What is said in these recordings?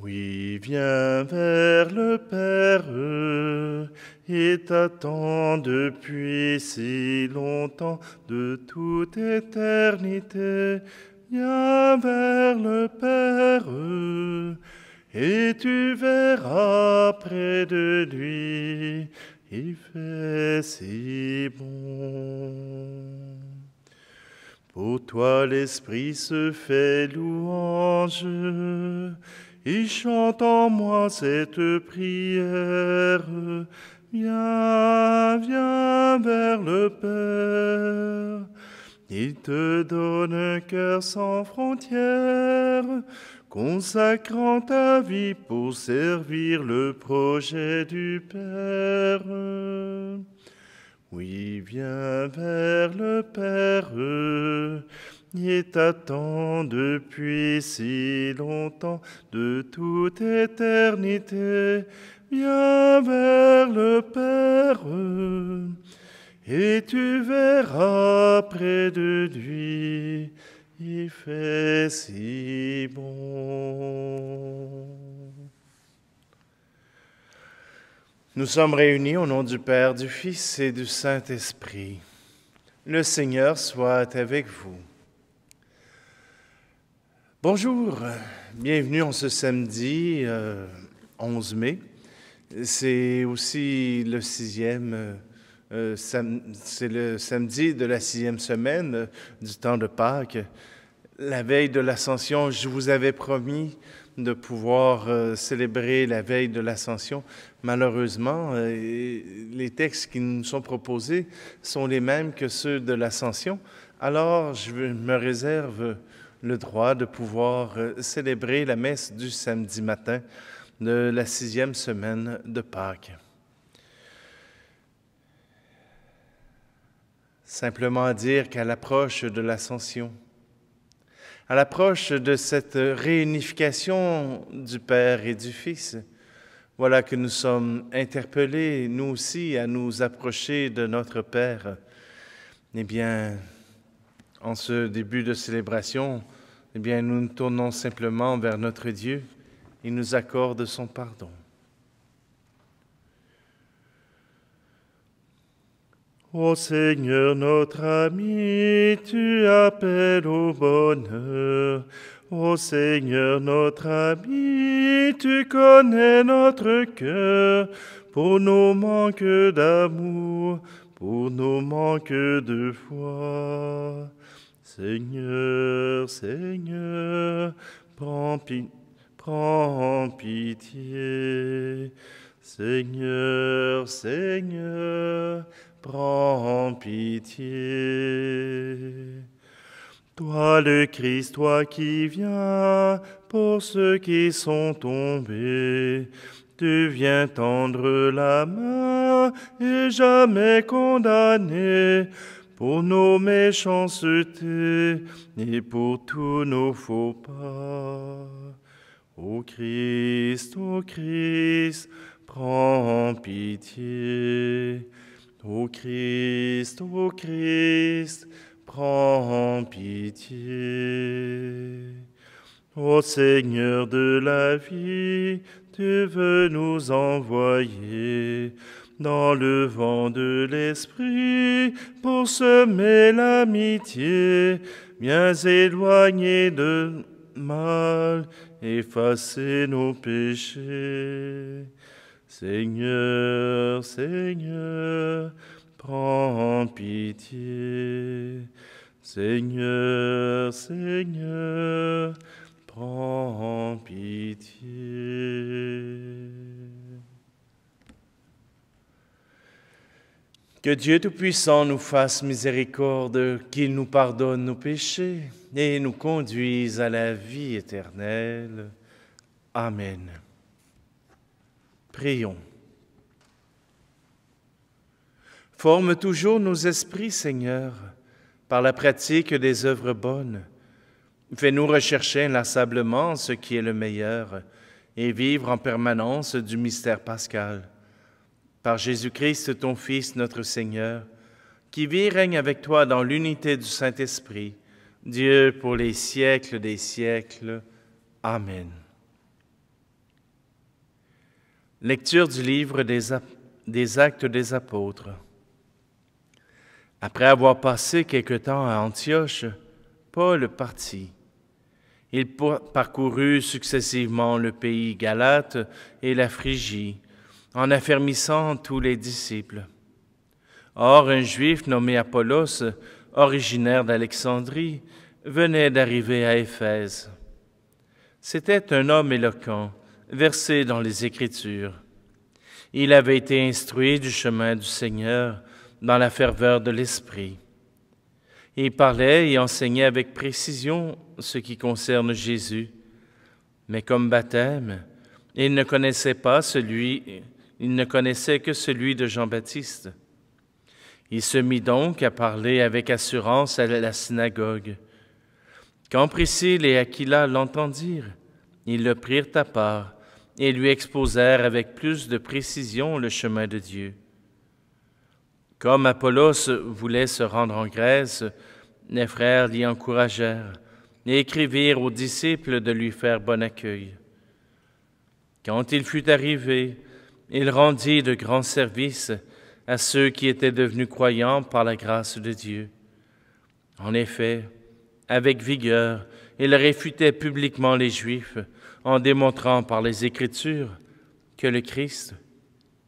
Oui, viens vers le Père et t'attend depuis si longtemps, de toute éternité. Viens vers le Père et tu verras près de lui, il fait si bon. Pour toi l'Esprit se fait louange, il chante en moi cette prière. Viens, viens vers le Père, il te donne un cœur sans frontières, consacrant ta vie pour servir le projet du Père. Oui, viens vers le Père, il t'attend depuis si longtemps, de toute éternité. Viens vers le Père, et tu verras près de lui, il fait si bon. Nous sommes réunis au nom du Père, du Fils et du Saint-Esprit. Le Seigneur soit avec vous. Bonjour, bienvenue en ce samedi 11 mai. C'est aussi le c'est le samedi de la 6e semaine du temps de Pâques. La veille de l'Ascension, je vous avais promis de pouvoir célébrer la veille de l'Ascension. Malheureusement, les textes qui nous sont proposés sont les mêmes que ceux de l'Ascension. Alors, je me réserve le droit de pouvoir célébrer la messe du samedi matin de la 6e semaine de Pâques. Simplement dire qu'à l'approche de l'Ascension, à l'approche de cette réunification du Père et du Fils, voilà que nous sommes interpellés, nous aussi, à nous approcher de notre Père. Eh bien, en ce début de célébration, eh bien, nous nous tournons simplement vers notre Dieu. Il nous accorde son pardon. Ô Seigneur notre ami, tu appelles au bonheur. Ô Seigneur notre ami, tu connais notre cœur, pour nos manques d'amour, pour nos manques de foi. Seigneur, Seigneur, prends pitié. Seigneur, Seigneur, prends pitié. Toi le Christ, toi qui viens pour ceux qui sont tombés, tu viens tendre la main et jamais condamner pour nos méchancetés et pour tous nos faux pas. Ô Christ, prends pitié. Ô Christ, prends pitié. Ô Seigneur de la vie, tu veux nous envoyer dans le vent de l'Esprit pour semer l'amitié, bien éloigner de mal, effacer nos péchés. Seigneur, Seigneur, prends pitié. Seigneur, Seigneur, prends pitié. Que Dieu Tout-Puissant nous fasse miséricorde, qu'il nous pardonne nos péchés et nous conduise à la vie éternelle. Amen. Prions. Forme toujours nos esprits, Seigneur, par la pratique des œuvres bonnes. Fais-nous rechercher inlassablement ce qui est le meilleur et vivre en permanence du mystère pascal. Par Jésus-Christ, ton Fils, notre Seigneur, qui vit et règne avec toi dans l'unité du Saint-Esprit, Dieu pour les siècles des siècles. Amen. Lecture du livre des Actes des Apôtres. Après avoir passé quelque temps à Antioche, Paul partit. Il parcourut successivement le pays Galate et la Phrygie, en affermissant tous les disciples. Or, un Juif nommé Apollos, originaire d'Alexandrie, venait d'arriver à Éphèse. C'était un homme éloquent, versé dans les Écritures. Il avait été instruit du chemin du Seigneur dans la ferveur de l'Esprit. Il parlait et enseignait avec précision ce qui concerne Jésus, mais comme baptême, il ne connaissait que celui de Jean-Baptiste. Il se mit donc à parler avec assurance à la synagogue. Quand Priscille et Aquila l'entendirent, ils le prirent à part et lui exposèrent avec plus de précision le chemin de Dieu. Comme Apollos voulait se rendre en Grèce, les frères l'y encouragèrent et écrivirent aux disciples de lui faire bon accueil. Quand il fut arrivé, il rendit de grands services à ceux qui étaient devenus croyants par la grâce de Dieu. En effet, avec vigueur, il réfutait publiquement les Juifs en démontrant par les Écritures que le Christ,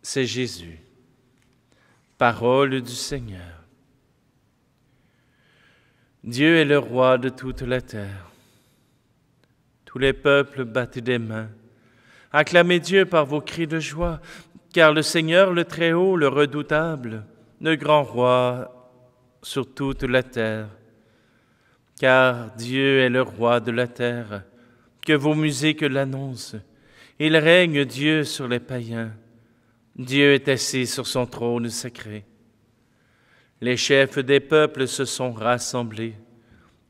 c'est Jésus. Parole du Seigneur. Dieu est le roi de toute la terre. Tous les peuples battez des mains. Acclamez Dieu par vos cris de joie, car le Seigneur, le Très-Haut, le Redoutable, le grand roi sur toute la terre. Car Dieu est le roi de la terre, que vos musiques l'annoncent. Il règne Dieu sur les païens. Dieu est assis sur son trône sacré. Les chefs des peuples se sont rassemblés.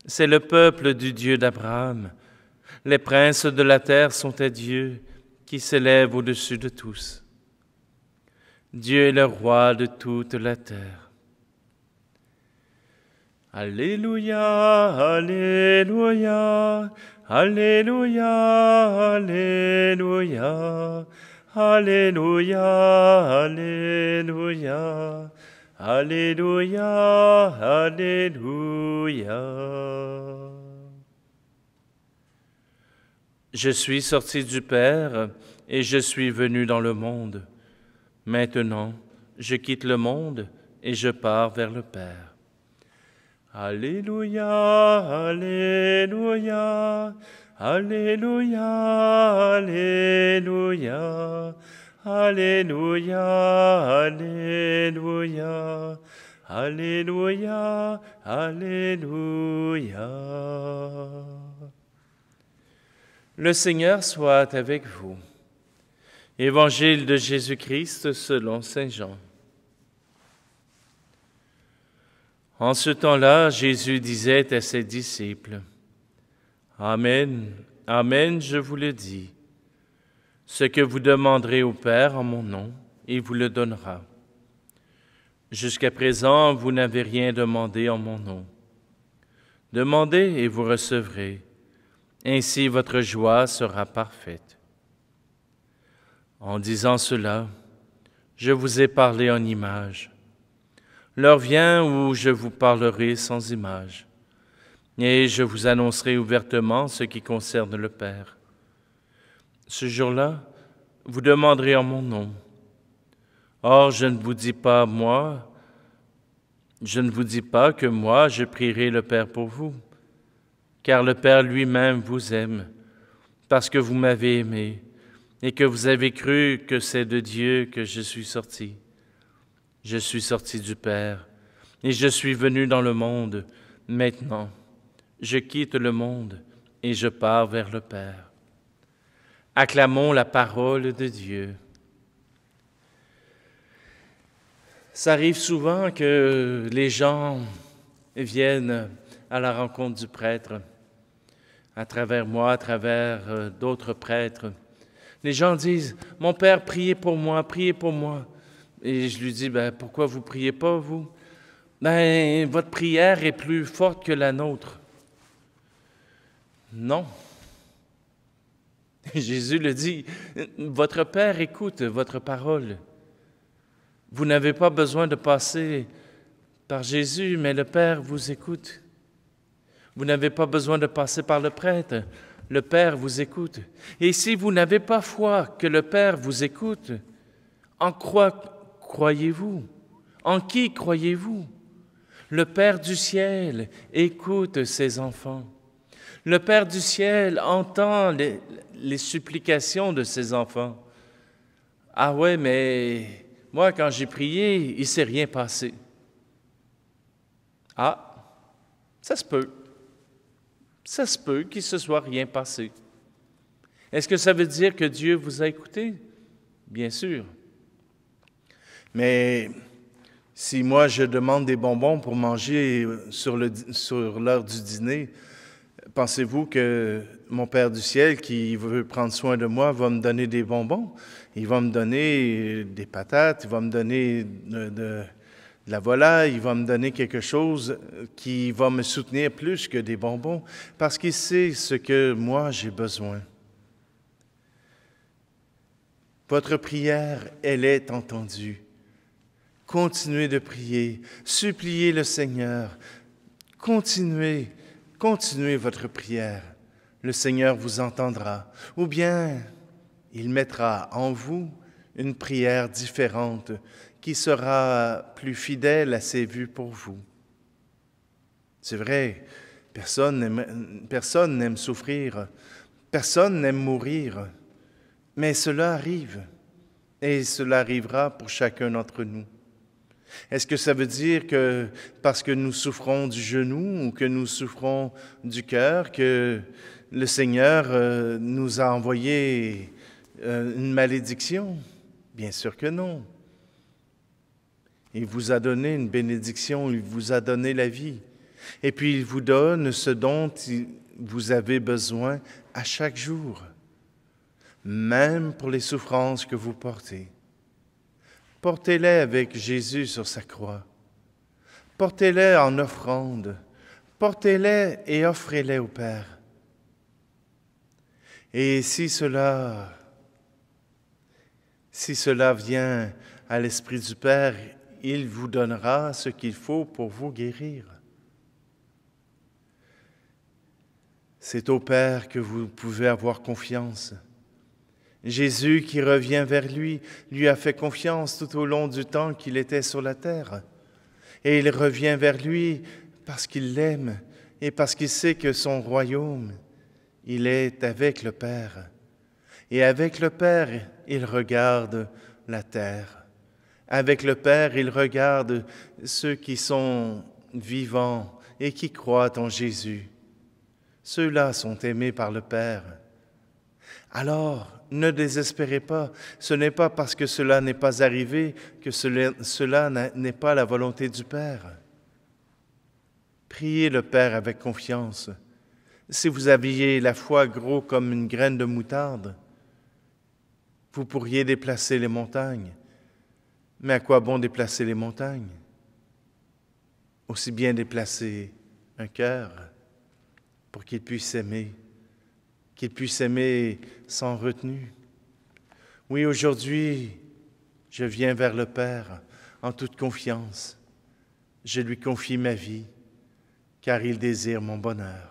C'est le peuple du Dieu d'Abraham. Les princes de la terre sont à Dieu, qui s'élève au-dessus de tous. Dieu est le roi de toute la terre. Alléluia, Alléluia, Alléluia, Alléluia, Alléluia, Alléluia, Alléluia, Alléluia. Je suis sorti du Père et je suis venu dans le monde. Maintenant, je quitte le monde et je pars vers le Père. Alléluia, Alléluia, Alléluia, Alléluia, Alléluia, Alléluia, Alléluia, Alléluia. Le Seigneur soit avec vous. Évangile de Jésus-Christ selon saint Jean. En ce temps-là, Jésus disait à ses disciples, « Amen, Amen, je vous le dis. Ce que vous demanderez au Père en mon nom, il vous le donnera. Jusqu'à présent, vous n'avez rien demandé en mon nom. Demandez et vous recevrez. Ainsi votre joie sera parfaite. » En disant cela, je vous ai parlé en images. L'heure vient où je vous parlerai sans image, et je vous annoncerai ouvertement ce qui concerne le Père. Ce jour-là, vous demanderez en mon nom. Or, je ne vous dis pas que moi, je prierai le Père pour vous, car le Père lui-même vous aime, parce que vous m'avez aimé, et que vous avez cru que c'est de Dieu que je suis sorti. Je suis sorti du Père, et je suis venu dans le monde. Maintenant, je quitte le monde, et je pars vers le Père. Acclamons la parole de Dieu. Ça arrive souvent que les gens viennent à la rencontre du prêtre, à travers moi, à travers d'autres prêtres. Les gens disent, « Mon Père, priez pour moi, priez pour moi. » Et je lui dis, « Pourquoi vous ne priez pas, vous? » « Votre prière est plus forte que la nôtre. » Non. Jésus le dit, votre Père écoute votre parole. Vous n'avez pas besoin de passer par Jésus, mais le Père vous écoute. Vous n'avez pas besoin de passer par le prêtre, le Père vous écoute. Et si vous n'avez pas foi que le Père vous écoute, en quoi croyez-vous? En qui croyez-vous? Le Père du ciel écoute ses enfants. Le Père du ciel entend les supplications de ses enfants. Ah ouais, mais moi, quand j'ai prié, il ne s'est rien passé. Ah, ça se peut. Ça se peut qu'il ne se soit rien passé. Est-ce que ça veut dire que Dieu vous a écouté? Bien sûr. Mais si moi, je demande des bonbons pour manger sur l'heure du dîner, pensez-vous que mon Père du ciel, qui veut prendre soin de moi, va me donner des bonbons? Il va me donner des patates, il va me donner de la volaille, il va me donner quelque chose qui va me soutenir plus que des bonbons, parce qu'il sait ce que moi j'ai besoin. Votre prière, elle est entendue. Continuez de prier, suppliez le Seigneur. Continuez votre prière. Le Seigneur vous entendra. Ou bien, il mettra en vous une prière différente qui sera plus fidèle à ses vues pour vous. C'est vrai, personne n'aime souffrir, personne n'aime mourir, mais cela arrive, et cela arrivera pour chacun d'entre nous. Est-ce que ça veut dire que parce que nous souffrons du genou ou que nous souffrons du cœur, que le Seigneur nous a envoyé une malédiction? Bien sûr que non. Il vous a donné une bénédiction, il vous a donné la vie. Et puis il vous donne ce dont vous avez besoin à chaque jour, même pour les souffrances que vous portez. Portez-les avec Jésus sur sa croix. Portez-les en offrande. Portez-les et offrez-les au Père. Et si cela vient à l'Esprit du Père, il vous donnera ce qu'il faut pour vous guérir. C'est au Père que vous pouvez avoir confiance. Jésus qui revient vers lui a fait confiance tout au long du temps qu'il était sur la terre. Et il revient vers lui parce qu'il l'aime et parce qu'il sait que son royaume, il est avec le Père. Et avec le Père, il regarde la terre. Avec le Père, il regarde ceux qui sont vivants et qui croient en Jésus. Ceux-là sont aimés par le Père. Alors, ne désespérez pas. Ce n'est pas parce que cela n'est pas arrivé que cela n'est pas la volonté du Père. Priez le Père avec confiance. Si vous aviez la foi gros comme une graine de moutarde, vous pourriez déplacer les montagnes. Mais à quoi bon déplacer les montagnes? Aussi bien déplacer un cœur pour qu'il puisse aimer sans retenue. Oui, aujourd'hui, je viens vers le Père en toute confiance. Je lui confie ma vie, car il désire mon bonheur.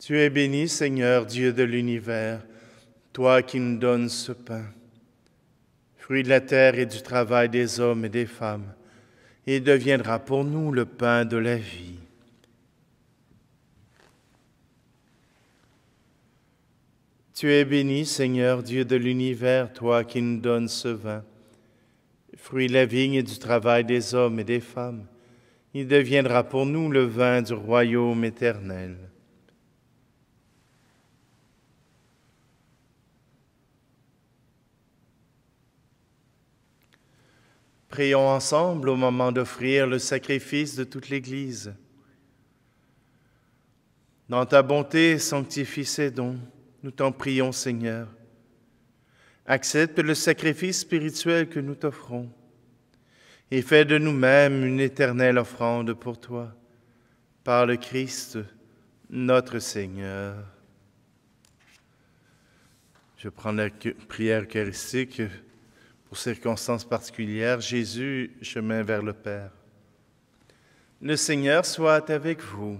Tu es béni, Seigneur, Dieu de l'univers, toi qui nous donnes ce pain, fruit de la terre et du travail des hommes et des femmes, et il deviendra pour nous le pain de la vie. Tu es béni, Seigneur, Dieu de l'univers, toi qui nous donnes ce vin, fruit de la vigne et du travail des hommes et des femmes, Il deviendra pour nous le vin du royaume éternel. Prions ensemble au moment d'offrir le sacrifice de toute l'Église. Dans ta bonté, sanctifie ces dons, nous t'en prions, Seigneur. Accepte le sacrifice spirituel que nous t'offrons et fais de nous-mêmes une éternelle offrande pour toi, par le Christ, notre Seigneur. Je prends la prière eucharistique pour circonstances particulières. Jésus, chemin vers le Père. Le Seigneur soit avec vous.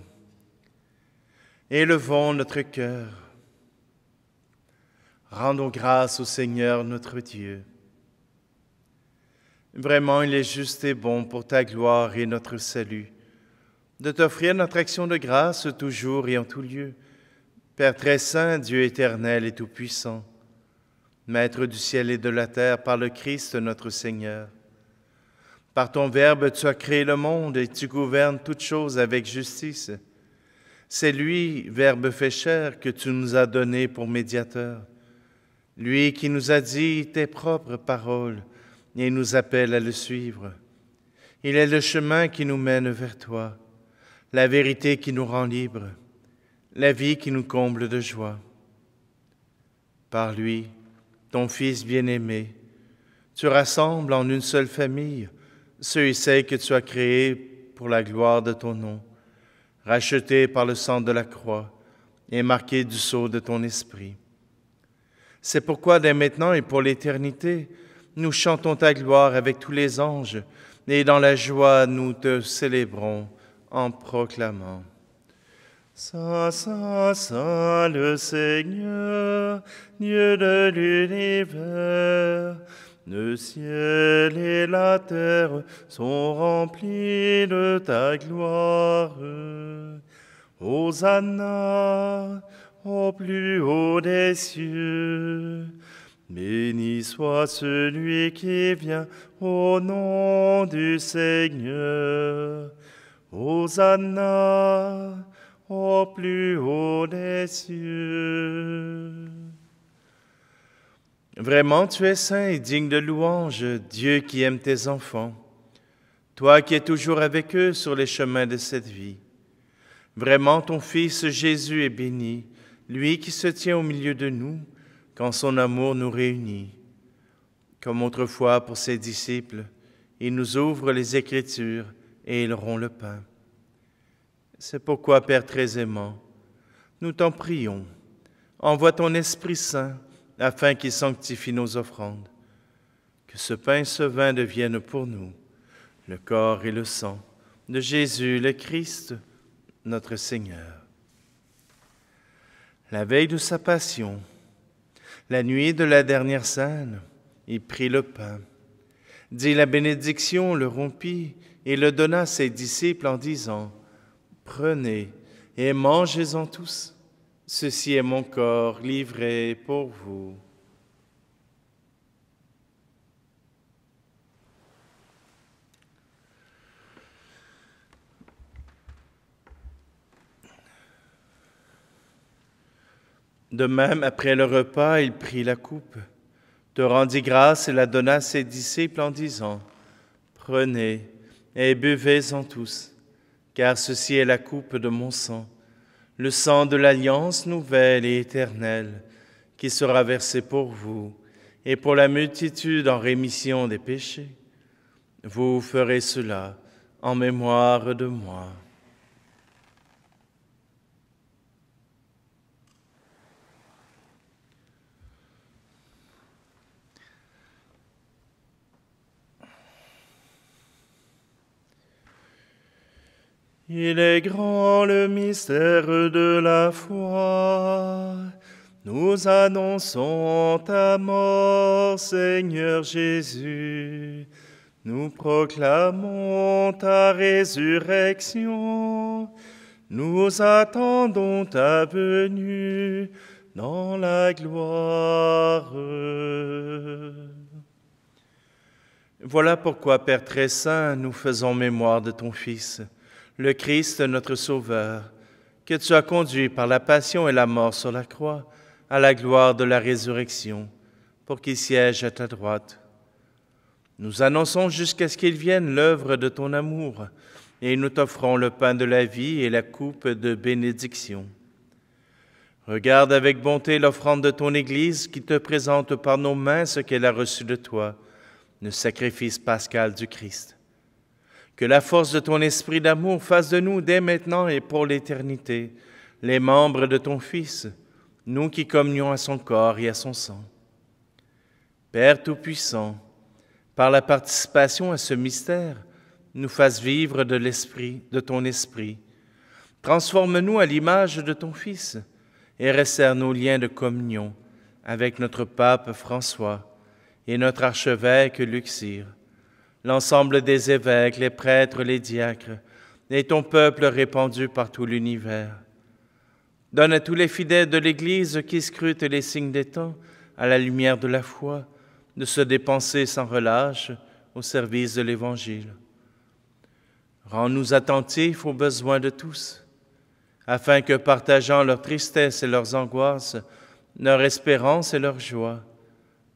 Élevons notre cœur. Rendons grâce au Seigneur notre Dieu. Vraiment, il est juste et bon pour ta gloire et notre salut, de t'offrir notre action de grâce toujours et en tout lieu. Père très saint, Dieu éternel et tout-puissant, Maître du ciel et de la terre, par le Christ notre Seigneur. Par ton Verbe, tu as créé le monde et tu gouvernes toutes choses avec justice. C'est lui, Verbe fait chair, que tu nous as donné pour médiateur. Lui qui nous a dit tes propres paroles et nous appelle à le suivre. Il est le chemin qui nous mène vers toi, la vérité qui nous rend libres, la vie qui nous comble de joie. Par lui, ton Fils bien-aimé, tu rassembles en une seule famille ceux et celles que tu as créés pour la gloire de ton nom, rachetés par le sang de la croix et marqués du sceau de ton esprit. C'est pourquoi dès maintenant et pour l'éternité, nous chantons ta gloire avec tous les anges, et dans la joie nous te célébrons en proclamant. Saint, Saint, Saint le Seigneur, Dieu de l'univers, le ciel et la terre sont remplis de ta gloire. Hosanna au plus haut des cieux. Béni soit celui qui vient au nom du Seigneur. Hosanna au plus haut des cieux. Vraiment, tu es saint et digne de louange, Dieu qui aime tes enfants, toi qui es toujours avec eux sur les chemins de cette vie. Vraiment, ton Fils Jésus est béni, lui qui se tient au milieu de nous, quand son amour nous réunit. Comme autrefois pour ses disciples, il nous ouvre les Écritures et il rompt le pain. C'est pourquoi, Père très aimant, nous t'en prions, envoie ton Esprit Saint afin qu'il sanctifie nos offrandes. Que ce pain et ce vin deviennent pour nous le corps et le sang de Jésus le Christ, notre Seigneur. La veille de sa passion, la nuit de la dernière scène, il prit le pain, dit la bénédiction, le rompit et le donna à ses disciples en disant : « Prenez et mangez-en tous, ceci est mon corps livré pour vous. » De même, après le repas, il prit la coupe, te rendit grâce et la donna à ses disciples en disant : « Prenez et buvez-en tous, car ceci est la coupe de mon sang, le sang de l'alliance nouvelle et éternelle, qui sera versé pour vous et pour la multitude en rémission des péchés. Vous ferez cela en mémoire de moi. » Il est grand le mystère de la foi. Nous annonçons ta mort, Seigneur Jésus. Nous proclamons ta résurrection. Nous attendons ta venue dans la gloire. Voilà pourquoi, Père très saint, nous faisons mémoire de ton Fils, le Christ, notre Sauveur, que tu as conduit par la passion et la mort sur la croix à la gloire de la résurrection, pour qu'il siège à ta droite. Nous annonçons jusqu'à ce qu'il vienne l'œuvre de ton amour, et nous t'offrons le pain de la vie et la coupe de bénédiction. Regarde avec bonté l'offrande de ton Église qui te présente par nos mains ce qu'elle a reçu de toi, le sacrifice pascal du Christ. Que la force de ton esprit d'amour fasse de nous, dès maintenant et pour l'éternité, les membres de ton Fils, nous qui communions à son corps et à son sang. Père Tout-Puissant, par la participation à ce mystère, nous fasse vivre de l'esprit, de ton esprit. Transforme-nous à l'image de ton Fils et resserre nos liens de communion avec notre pape François et notre archevêque Luxire, l'ensemble des évêques, les prêtres, les diacres, et ton peuple répandu par tout l'univers. Donne à tous les fidèles de l'Église qui scrutent les signes des temps, à la lumière de la foi, de se dépenser sans relâche au service de l'Évangile. Rends-nous attentifs aux besoins de tous, afin que, partageant leur tristesse et leurs angoisses, leur espérance et leur joie,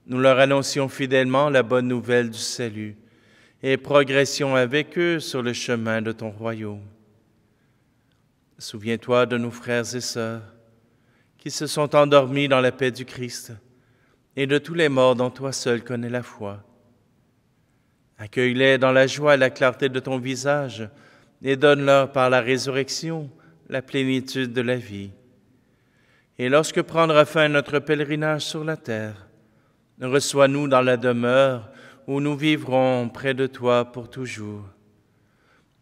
nous leur annoncions fidèlement la bonne nouvelle du salut et progressions avec eux sur le chemin de ton royaume. Souviens-toi de nos frères et sœurs qui se sont endormis dans la paix du Christ et de tous les morts dont toi seul connais la foi. Accueille-les dans la joie et la clarté de ton visage et donne-leur par la résurrection la plénitude de la vie. Et lorsque prendra fin notre pèlerinage sur la terre, reçois-nous dans la demeure où nous vivrons près de toi pour toujours.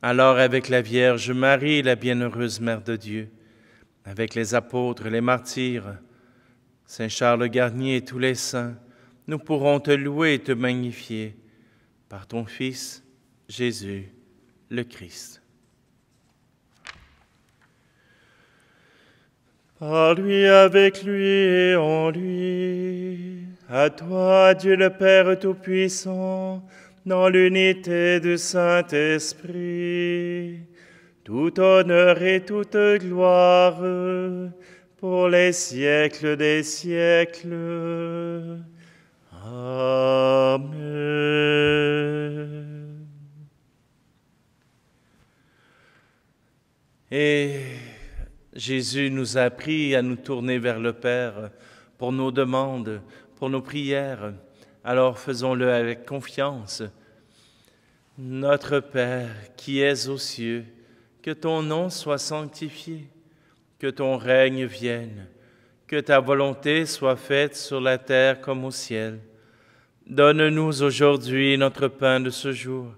Alors avec la Vierge Marie, la bienheureuse Mère de Dieu, avec les apôtres, les martyrs, Saint Charles Garnier et tous les saints, nous pourrons te louer et te magnifier par ton Fils, Jésus, le Christ. Par lui, avec lui et en lui, à toi, Dieu le Père Tout-Puissant, dans l'unité du Saint-Esprit, tout honneur et toute gloire pour les siècles des siècles. Amen. Et Jésus nous a appris à nous tourner vers le Père pour nos demandes, pour nos prières. Alors faisons-le avec confiance. Notre Père qui es aux cieux, que ton nom soit sanctifié, que ton règne vienne, que ta volonté soit faite sur la terre comme au ciel. Donne-nous aujourd'hui notre pain de ce jour.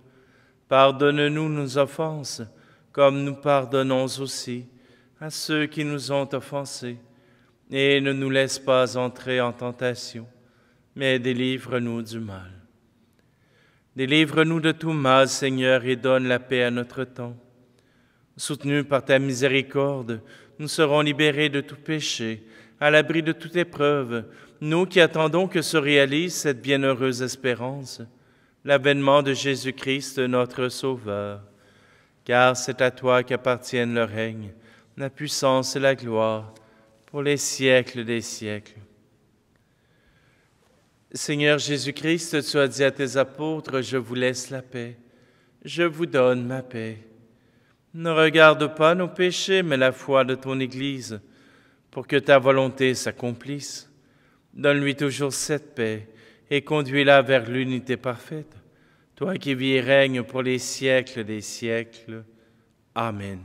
Pardonne-nous nos offenses, comme nous pardonnons aussi à ceux qui nous ont offensés. Et ne nous laisse pas entrer en tentation, mais délivre-nous du mal. Délivre-nous de tout mal, Seigneur, et donne la paix à notre temps. Soutenus par ta miséricorde, nous serons libérés de tout péché, à l'abri de toute épreuve, nous qui attendons que se réalise cette bienheureuse espérance, l'avènement de Jésus-Christ, notre Sauveur. Car c'est à toi qu'appartiennent le règne, la puissance et la gloire, pour les siècles des siècles. Seigneur Jésus-Christ, tu as dit à tes apôtres, « Je vous laisse la paix, je vous donne ma paix. » Ne regarde pas nos péchés, mais la foi de ton Église, pour que ta volonté s'accomplisse. Donne-lui toujours cette paix et conduis-la vers l'unité parfaite, toi qui vis et règnes pour les siècles des siècles. Amen.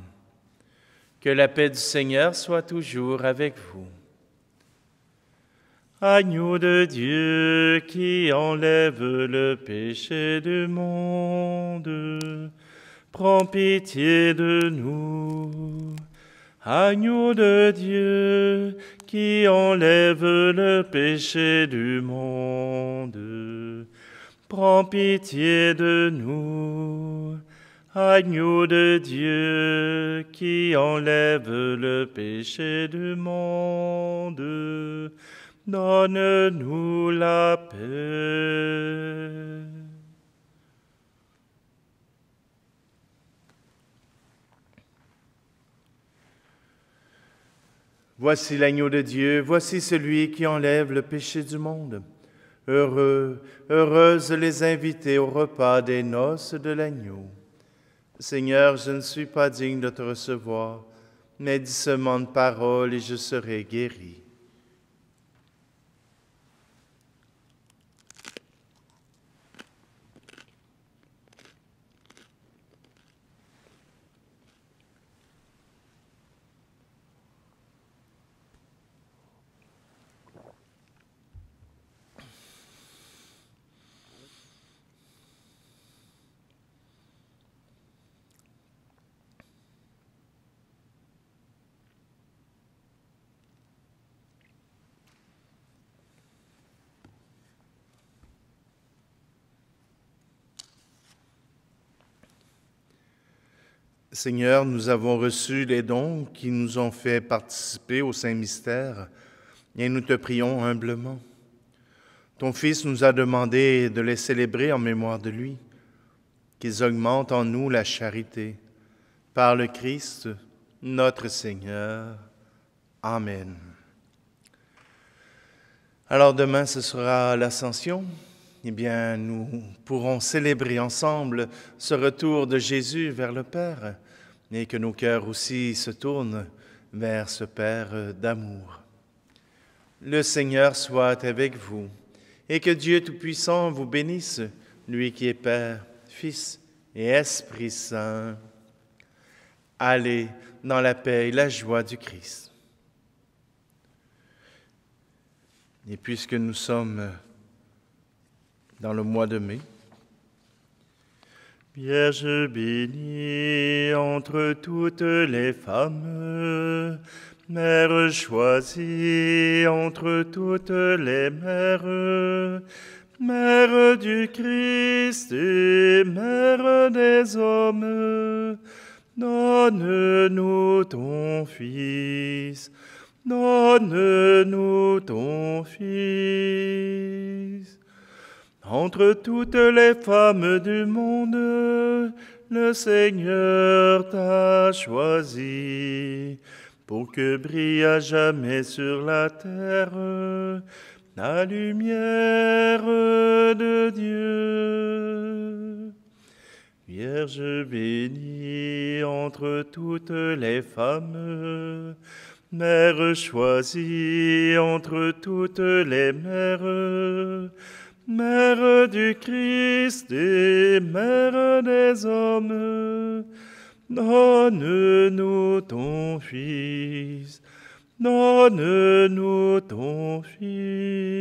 Que la paix du Seigneur soit toujours avec vous. Agneau de Dieu qui enlève le péché du monde, prends pitié de nous. Agneau de Dieu qui enlève le péché du monde, prends pitié de nous. Agneau de Dieu qui enlève le péché du monde, donne-nous la paix. Voici l'agneau de Dieu, voici celui qui enlève le péché du monde. Heureux, heureuses les invités au repas des noces de l'agneau. Seigneur, je ne suis pas digne de te recevoir, mais dis seulement une parole et je serai guéri. Seigneur, nous avons reçu les dons qui nous ont fait participer au Saint-Mystère et nous te prions humblement. Ton Fils nous a demandé de les célébrer en mémoire de lui, qu'ils augmentent en nous la charité. Par le Christ, notre Seigneur. Amen. Alors demain, ce sera l'Ascension. Eh bien, nous pourrons célébrer ensemble ce retour de Jésus vers le Père et que nos cœurs aussi se tournent vers ce Père d'amour. Le Seigneur soit avec vous et que Dieu Tout-Puissant vous bénisse, lui qui est Père, Fils et Esprit Saint. Allez dans la paix et la joie du Christ. Et puisque nous sommes dans le mois de mai, Vierge bénie entre toutes les femmes, Mère choisie entre toutes les mères, Mère du Christ et Mère des hommes, donne-nous ton Fils, donne-nous ton Fils. Entre toutes les femmes du monde, le Seigneur t'a choisi pour que brille à jamais sur la terre la lumière de Dieu. Vierge bénie entre toutes les femmes, Mère choisie entre toutes les mères, Mère du Christ et Mère des hommes, donne-nous ton Fils, donne-nous ton Fils.